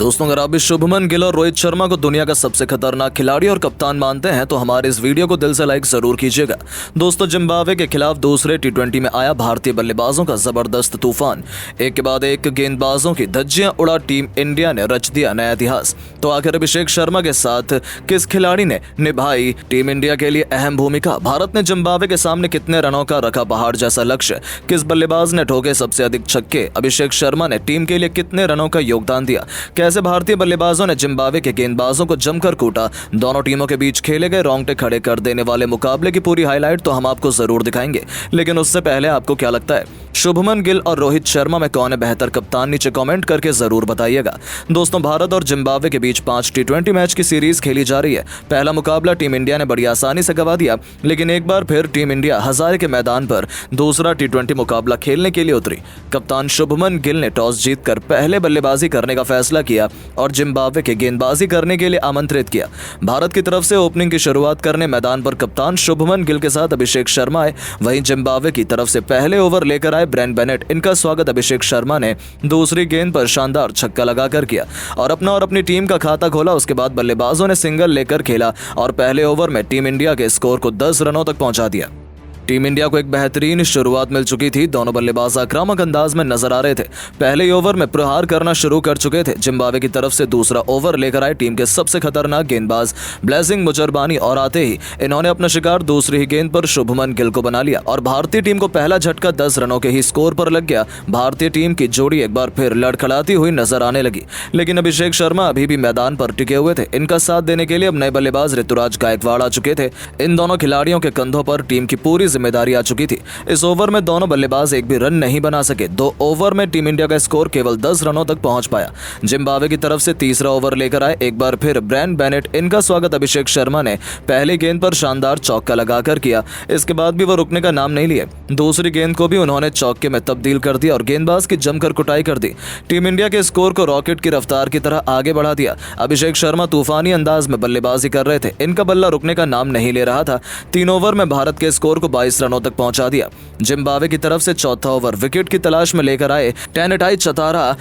दोस्तों, अगर आप इस शुभमन गिल और रोहित शर्मा को दुनिया का सबसे खतरनाक खिलाड़ी और कप्तान मानते हैं तो हमारे इस वीडियो को दिल से लाइक जरूर कीजिएगा। दोस्तों, जिम्बाब्वे के खिलाफ दूसरे टी20 में आया भारतीय बल्लेबाजों का जबरदस्त तूफान। एक के बाद एक गेंदबाजों की धज्जियां उड़ा टीम इंडिया ने रच दिया नया इतिहास। तो आखिर अभिषेक शर्मा के साथ किस खिलाड़ी ने निभाई टीम इंडिया के लिए अहम भूमिका? भारत ने जिम्बाब्वे के सामने कितने रनों का रखा पहाड़ जैसा लक्ष्य? किस बल्लेबाज ने ठोके सबसे अधिक छक्के? अभिषेक शर्मा ने टीम के लिए कितने रनों का योगदान दिया? कैसे भारतीय बल्लेबाजों ने जिम्बाब्वे के गेंदबाजों को जमकर कूटा? दोनों टीमों के बीच खेले गए रोंगटे खड़े कर देने वाले मुकाबले की पूरी हाईलाइट तो हम आपको जरूर दिखाएंगे, लेकिन उससे पहले आपको क्या लगता है, शुभमन गिल और रोहित शर्मा में कौन है बेहतर कप्तान? नीचे कमेंट करके जरूर बताइएगा। दोस्तों, भारत और जिम्बाब्वे के बीच 5 टी20 मैच की सीरीज खेली जा रही है। पहला मुकाबला टीम इंडिया ने बड़ी आसानी से गंवा दिया, लेकिन एक बार फिर टीम इंडिया हजारे के मैदान पर दूसरा टी20 मुकाबला खेलने के लिए उतरी। कप्तान शुभमन गिल ने टॉस जीतकर पहले बल्लेबाजी करने का फैसला किया और जिम्बाब्वे के गेंदबाजी करने के लिए आमंत्रित किया। भारत की तरफ से ओपनिंग की शुरुआत करने मैदान पर कप्तान शुभमन गिल के साथ अभिषेक शर्मा आए। वहीं जिम्बाब्वे की तरफ से पहले ओवर लेकर आए ब्रेन बेनेट। इनका स्वागत अभिषेक शर्मा ने दूसरी गेंद पर शानदार छक्का लगाकर किया और अपनी टीम का खाता खोला। उसके बाद बल्लेबाजों ने सिंगल लेकर खेला और पहले ओवर में टीम इंडिया के स्कोर को 10 रनों तक पहुंचा दिया। टीम इंडिया को एक बेहतरीन शुरुआत मिल चुकी थी। दोनों बल्लेबाज आक्रामक अंदाज में नजर आ रहे थे। पहले ओवर में प्रहार करना शुरू कर चुके थे। जिम्बाब्वे की तरफ से दूसरा ओवर लेकर आए टीम के सबसे खतरनाक गेंदबाज ब्लेसिंग मुजरबानी और आते ही इन्होंने अपना शिकार दूसरी ही गेंद पर शुभमन गिल को बना लिया और भारतीय टीम को पहला झटका 10 रनों के ही स्कोर पर लग गया। भारतीय टीम की जोड़ी एक बार फिर लड़खड़ाती हुई नजर आने लगी, लेकिन अभिषेक शर्मा अभी भी मैदान पर टिके हुए थे। इनका साथ देने के लिए अब नए बल्लेबाज ऋतुराज गायकवाड़ आ चुके थे। इन दोनों खिलाड़ियों के कंधों पर टीम की पूरी जिम्मेदारी आ चुकी थी। इस ओवर में दोनों बल्लेबाज एक भी रन नहीं बना सके। 2 ओवर में टीम इंडिया का स्कोर केवल 10 रनों तक पहुंच पाया। जिम्बाब्वे की तरफ से तीसरा ओवर लेकर आए एक बार फिर ब्रेन बेनेट। इनका स्वागत अभिषेक शर्मा ने पहली गेंद पर शानदार चौका लगाकर किया। इसके बाद भी वो रुकने का नाम नहीं लिए। दूसरी गेंद को भी उन्होंने चौके में तब्दील कर दिया और गेंदबाज की जमकर कुटाई कर दी। टीम इंडिया के स्कोर को रॉकेट की रफ्तार की तरह आगे बढ़ा दिया। अभिषेक शर्मा तूफानी अंदाज में बल्लेबाजी कर रहे थे। इनका बल्ला रुकने का नाम नहीं ले रहा था। 3 ओवर में भारत के स्कोर को 22 रनों तक पहुंचा दिया। जिम्बाब्वे की तरफ से चौथा ओवर विकेट की तलाश में लेकर आए टेनेटाई चतारा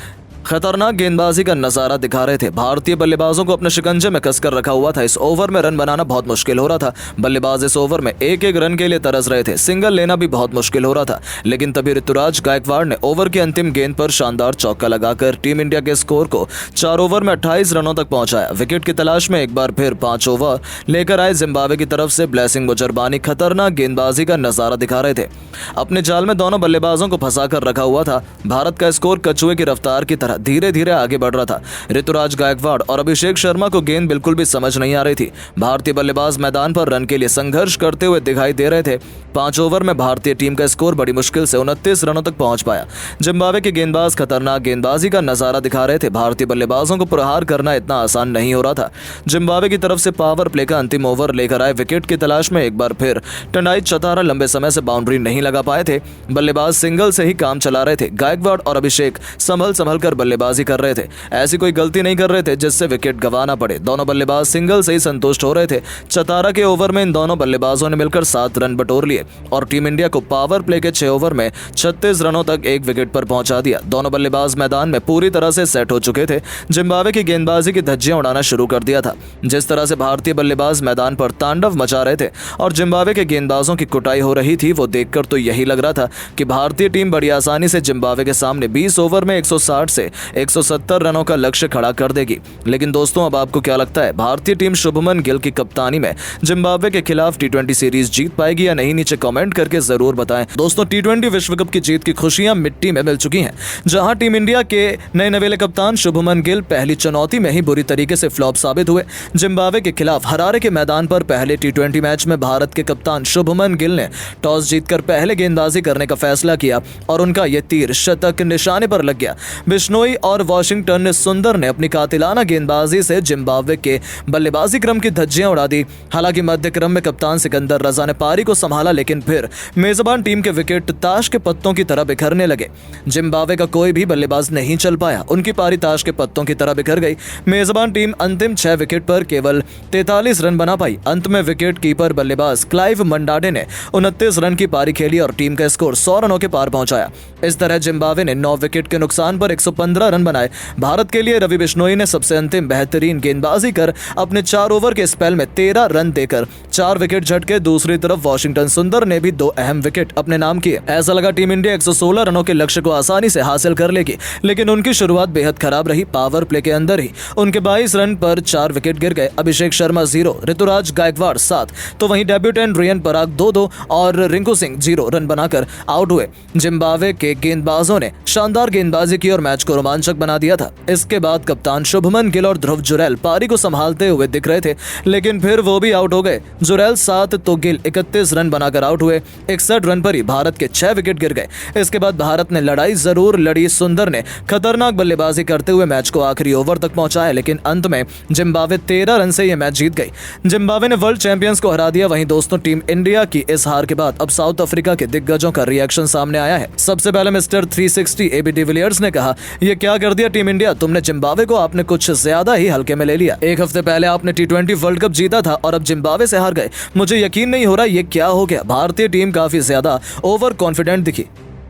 खतरनाक गेंदबाजी का नजारा दिखा रहे थे। भारतीय बल्लेबाजों को अपने शिकंजे में कसकर रखा हुआ था। इस ओवर में रन बनाना बहुत मुश्किल हो रहा था। बल्लेबाज इस ओवर में एक रन के लिए तरस रहे थे। सिंगल लेना भी बहुत मुश्किल हो रहा था, लेकिन तभी ऋतुराज गायकवाड़ ने ओवर की अंतिम गेंद पर शानदार चौका लगाकर टीम इंडिया के स्कोर को 4 ओवर में 28 रनों तक पहुंचाया। विकेट की तलाश में एक बार फिर 5 ओवर लेकर आए जिम्बाब्वे की तरफ से ब्लेसिंग मुजरबानी खतरनाक गेंदबाजी का नजारा दिखा रहे थे। अपने जाल में दोनों बल्लेबाजों को फंसा कर रखा हुआ था। भारत का स्कोर कछुए की रफ्तार की तरह धीरे धीरे आगे बढ़ रहा था। ऋतुराज गायकवाड़ और अभिषेक शर्मा को गेंद बिल्कुल भी समझ नहीं आ रही थी। भारतीय बल्लेबाज मैदान पर रन के लिए संघर्ष करते हुए दिखाई दे रहे थे। 5 ओवर में भारतीय टीम का स्कोर बड़ी मुश्किल से 29 रनों तक पहुंच पाया। जिम्बाब्वे के गेंदबाज खतरनाक गेंदबाजी का नजारा दिखा रहे थे। भारतीय बल्लेबाजों को प्रहार करना इतना आसान नहीं हो रहा था। जिम्बाब्वे की तरफ से पावर प्ले का अंतिम ओवर लेकर आए विकेट की तलाश में एक बार फिर टेनेटाई चतारा लंबे समय से बाउंड्री नहीं लगा पाए थे। बल्लेबाज सिंगल से ही काम चला रहे थे। गायकवाड़ और अभिषेक संभल कर बल्लेबाजी कर रहे थे। ऐसी कोई गलती नहीं कर रहे थे जिससे विकेट गंवाना पड़े। दोनों बल्लेबाज सिंगल से ही संतुष्ट हो रहे थे। चतारा के ओवर में इन दोनों बल्लेबाजों ने मिलकर 7 रन बटोर लिए और टीम इंडिया को पावर प्ले के 6 ओवर में 36 रनों तक एक विकेट पर पहुंचा दिया। दोनों बल्लेबाज मैदान में पूरी तरह से सेट हो चुके थे। जिम्बाब्वे की गेंदबाजी की धज्जियां उड़ाना शुरू कर दिया था। जिस तरह से भारतीय बल्लेबाज मैदान पर तांडव मचा रहे थे और जिम्बाब्वे के गेंदबाजों की कुटाई हो रही थी, वो देखकर तो यही लग रहा था कि भारतीय टीम बड़ी आसानी से जिम्बाब्वे के सामने 20 ओवर में 160 से 170 रनों का लक्ष्य खड़ा कर देगी। लेकिन दोस्तों, अब आपको क्या लगता है, भारतीय टीम शुभमन गिल की कप्तानी में जिम्बाब्वे के खिलाफ टी20 सीरीज जीत पाएगी या नहीं? नीचे कमेंट करके जरूर बताएं। दोस्तों, टी20 विश्व कप की जीत की खुशियां मिट्टी में मिल चुकी हैं। जहां टीम इंडिया के नए नवेले कप्तान शुभमन गिल पहली चुनौती में ही बुरी तरीके से फ्लॉप साबित हुए। जिम्बाब्वे के खिलाफ हरारे के मैदान पर पहले टी20 मैच में भारत के कप्तान शुभमन गिल ने टॉस जीतकर पहले गेंदबाजी करने का फैसला किया और उनका यह तीर शतक निशाने पर लग गया। बिश्नोई और वॉशिंगटन सुंदर ने अपनी कातिलाना गेंदबाजी से जिम्बाब्वे के बल्लेबाजी क्रम की धज्जियां उड़ा दी। हालांकि मध्य क्रम में कप्तान सिकंदर रजा ने पारी को संभाला, लेकिन फिर मेजबान टीम के विकेट ताश के पत्तों की तरह बिखरने लगे। जिम्बाब्वे का कोई भी बल्लेबाज नहीं चल पाया। उनकी पारी ताश के पत्तों की तरह बिखर गई। मेजबान टीम अंतिम 6 विकेट पर केवल 43 रन बना पाई। अंत में विकेट कीपर बल्लेबाज क्लाइव मंडाडे ने 29 रन की पारी खेली और टीम का स्कोर 100 रनों के पार पहुंचाया। इस तरह जिम्बाब्वे ने 9 विकेट के नुकसान पर 115 15 रन बनाए। भारत के लिए रवि बिश्नोई ने सबसे अंतिम बेहतरीन गेंदबाजी कर अपने 4 ओवर के स्पेल में 13 रन देकर 4 विकेट झटके। दूसरी तरफ वाशिंगटन सुंदर ने भी 2 अहम विकेट अपने नाम किए। ऐसा लगा टीम इंडिया 116 रनों के लक्ष्य को आसानी से हासिल कर लेगी, लेकिन उनकी शुरुआत बेहद खराब रही। पावर प्ले के अंदर ही उनके 22 रन पर 4 विकेट गिर गए। अभिषेक शर्मा 0, ऋतुराज गायकवाड़ 7, तो वहीं डेब्यूटेंट रियन पराग 2-2 और रिंकू सिंह 0 रन बनाकर आउट हुए। जिम्बाब्वे के गेंदबाजों ने शानदार गेंदबाजी की और मैच को रोमांचक बना दिया था। इसके बाद कप्तान शुभमन गिल और ध्रुव जुरैल पारी को संभालते हुए दिख रहे थे, लेकिन फिर वो भी आउट हो गए। जुरैल 7 तो गिल 31 रन बनाकर आउट हुए। 61 रन पर ही भारत के 6 विकेट गिर गए। इसके बाद भारत ने लड़ाई जरूर लड़ी। सुंदर ने खतरनाक बल्लेबाजी करते हुए मैच को आखिरी ओवर तक पहुंचाया, लेकिन अंत में जिम्बाब्वे 13 रन से यह मैच जीत गई। जिम्बाब्वे ने वर्ल्ड चैंपियंस को हरा दिया। वहीं दोस्तों, टीम इंडिया की इस हार के बाद अब साउथ अफ्रीका के दिग्गजों का रिएक्शन सामने आया है। सबसे पहले मिस्टर 360 एबी डिविलियर्स ने कहा, ये क्या कर दिया टीम इंडिया, तुमने जिम्बाब्वे को आपने कुछ ज्यादा ही हल्के में ले लिया। एक हफ्ते पहले आपने T20 वर्ल्ड कप जीता था और अब जिम्बाब्वे से हार गए। मुझे यकीन नहीं हो रहा ये क्या हो गया। भारतीय टीम काफी ज्यादा ओवर कॉन्फिडेंट दिखी।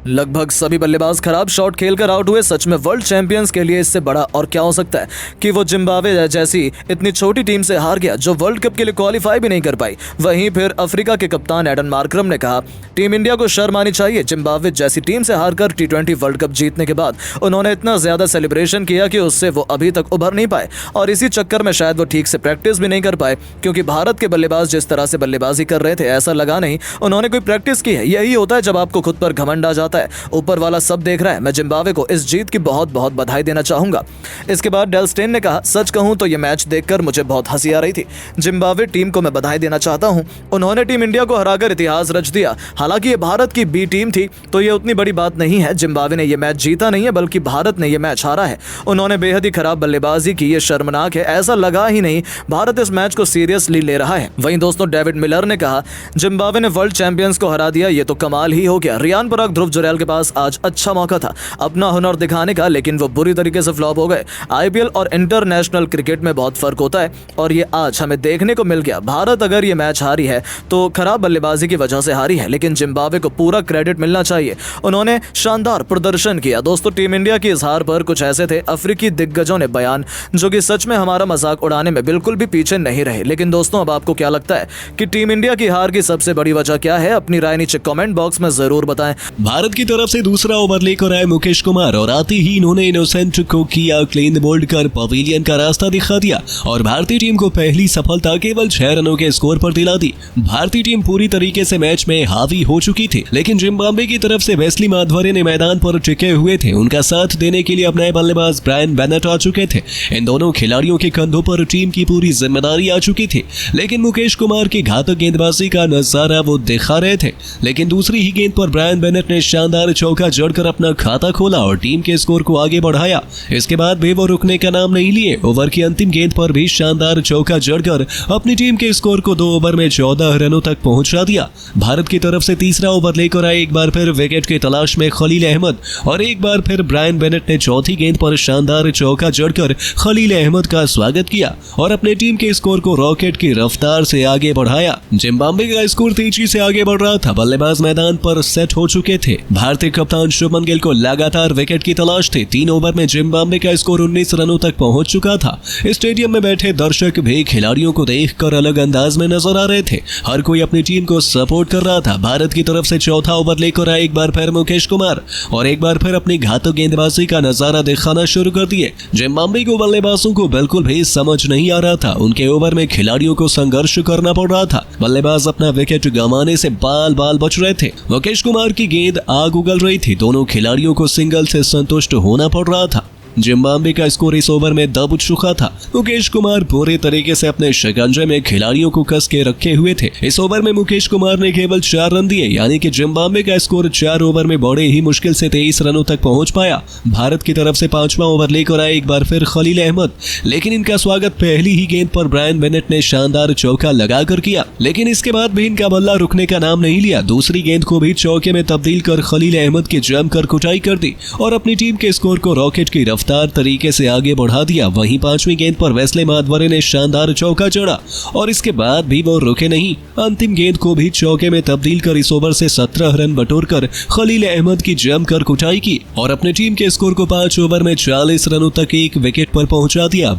लगभग सभी बल्लेबाज खराब शॉट खेलकर आउट हुए। सच में वर्ल्ड चैंपियंस के लिए इससे बड़ा और क्या हो सकता है कि वो जिम्बाब्वे जैसी इतनी छोटी टीम से हार गया जो वर्ल्ड कप के लिए क्वालिफाई भी नहीं कर पाई। वहीं फिर अफ्रीका के कप्तान एडन मार्करम ने कहा, टीम इंडिया को शर्म आनी चाहिए। जिम्बाब्वे जैसी टीम से हारकर T20 वर्ल्ड कप जीतने के बाद उन्होंने इतना ज्यादा सेलिब्रेशन किया कि उससे वो अभी तक उभर नहीं पाए, और इसी चक्कर में शायद वो ठीक से प्रैक्टिस भी नहीं कर पाए, क्योंकि भारत के बल्लेबाज जिस तरह से बल्लेबाजी कर रहे थे ऐसा लगा नहीं उन्होंने कोई प्रैक्टिस की है। यही होता है जब आपको खुद पर घमंड आ जाता है। ऊपर वाला सब देख रहा है। मैं जिम्बाब्वे को इस जीत की बहुत बहुत बधाई देना चाहूंगा। इसके बाद डेल स्टेन ने कहा, सच कहूं तो ये मैच देखकर मुझे बहुत हंसी आ रही थी। जिम्बाब्वे टीम को मैं बधाई देना चाहता हूं। उन्होंने टीम इंडिया को हराकर इतिहास रच दिया। हालांकि ये भारत की बी टीम थी तो ये उतनी बड़ी बात नहीं है। जिम्बाब्वे ने ये मैच जीता नहीं है, बल्कि भारत ने ये मैच हारा है। उन्होंने बेहद ही खराब बल्लेबाजी की, ये शर्मनाक है। ऐसा लगा ही नहीं भारत इस मैच को सीरियसली ले रहा है। वहीं दोस्तों, डेविड मिलर ने कहा, जिम्बाब्वे ने वर्ल्ड चैंपियंस को हरा दिया, ये तो कमाल ही हो गया। रियान पराग, ध्रुव जुरैल के पास आज अच्छा मौका था अपना हुनर दिखाने का, लेकिन वो बुरी तरीके से फ्लॉप हो गए। आईपीएल और इंटरनेशनल क्रिकेट में बहुत फर्क होता है और ये आज हमें देखने को मिल गया। भारत अगर ये मैच हारी है तो खराब बल्लेबाजी की वजह से हारी है, लेकिन जिम्बाब्वे को पूरा क्रेडिट मिलना चाहिए। उन्होंने शानदार प्रदर्शन किया। दोस्तों, टीम इंडिया की इस हार पर कुछ ऐसे थे अफ्रीकी दिग्गजों ने बयान, जो कि सच में हमारा मजाक उड़ाने में बिल्कुल भी पीछे नहीं रहे। लेकिन दोस्तों, अब आपको क्या लगता है कि टीम इंडिया की हार की सबसे बड़ी वजह क्या है? अपनी राय नीचे कमेंट बॉक्स में जरूर बताएं। भारत की तरफ से दूसरा ओवर लेकर आए मुकेश कुमार और आते ही इन्होंने इनोसेंट को किया क्लीन बोल्ड कर पवेलियन का रास्ता दिखा दिया और भारतीय टीम को पहली सफलता केवल 6 रनों के स्कोर पर दिला दी। भारतीय टीम पूरी तरीके से मैच में हावी हो चुकी थी, लेकिन जिम्बाब्वे की तरफ से वेस्ली माधवरे ने मैदान पर टिके हुए थे। उनका साथ देने के लिए अपने बल्लेबाज ब्रायन बेनेट आ चुके थे। इन दोनों खिलाड़ियों के कंधों पर टीम की पूरी जिम्मेदारी आ चुकी थी, लेकिन मुकेश कुमार की घातक गेंदबाजी का नजारा वो दिखा रहे थे। लेकिन दूसरी ही गेंद पर ब्रायन बेनेट ने शानदार चौका जड़कर अपना खाता खोला और टीम के स्कोर को आगे बढ़ाया। इसके बाद भी वो रुकने का नाम नहीं लिए। ओवर की अंतिम गेंद पर भी शानदार चौका जड़कर अपनी टीम के स्कोर को 2 ओवर में 14 रनों तक पहुंचा दिया। भारत की तरफ से तीसरा ओवर लेकर आए एक बार फिर विकेट की तलाश में खलील अहमद और एक बार फिर ब्रायन बेनेट ने चौथी गेंद पर शानदार चौका जड़कर खलील अहमद का स्वागत किया और अपने टीम के स्कोर को रॉकेट की रफ्तार से आगे बढ़ाया। जिम्बाब्वे का स्कोर तेजी से आगे बढ़ रहा था। बल्लेबाज मैदान पर सेट हो चुके थे। भारतीय कप्तान शुभमन गिल को लगातार विकेट की तलाश थी। 3 ओवर में जिम्बाब्वे का स्कोर 19 रनों तक पहुंच चुका था। स्टेडियम में बैठे दर्शक भी खिलाड़ियों को देखकर अलग अंदाज में नजर आ रहे थे। हर कोई अपनी टीम को सपोर्ट कर रहा था। भारत की तरफ से चौथा ओवर लेकर आए एक बार फिर मुकेश कुमार और एक बार फिर अपनी घातक गेंदबाजी का नजारा दिखाना शुरू कर दिए। जिम्बाब्वे को बल्लेबाजों को बिल्कुल भी समझ नहीं आ रहा था। उनके ओवर में खिलाड़ियों को संघर्ष करना पड़ रहा था। बल्लेबाज अपना विकेट गंवाने से बाल बाल बच रहे थे। मुकेश कुमार की गेंद आग उगल रही थी। दोनों खिलाड़ियों को सिंगल से संतुष्ट होना पड़ रहा था। जिम्बाब्वे का स्कोर इस ओवर में दब चुका था। मुकेश कुमार पूरे तरीके से अपने शिकंजे में खिलाड़ियों को कस के रखे हुए थे। इस ओवर में मुकेश कुमार ने केवल 4 रन दिए, यानी कि जिम्बाब्वे का स्कोर 4 ओवर में बड़े ही मुश्किल से 23 रनों तक पहुंच पाया। भारत की तरफ से 5वां ओवर लेकर आए एक बार फिर खलील अहमद, लेकिन इनका स्वागत पहली ही गेंद पर ब्रायन बेनेट ने शानदार चौका लगाकर किया। लेकिन इसके बाद भी इनका बल्ला रुकने का नाम नहीं लिया। दूसरी गेंद को भी चौके में तब्दील कर खलील अहमद की जमकर कुटाई कर दी और अपनी टीम के स्कोर को रॉकेट की रफ्तार तरीके से आगे बढ़ा दिया। वहीं 5वीं गेंद पर वेस्ले माधवरे ने शानदार चौका जड़ा और इसके बाद भी वो रुके नहीं। अंतिम गेंद को भी चौके में तब्दील कर इस ओवर से 17 रन बटोरकर खलील अहमद की जमकर कुटाई की और अपने टीम के स्कोर को 5 ओवर में 40 रनों तक 1 विकेट पर पहुंचा दिया।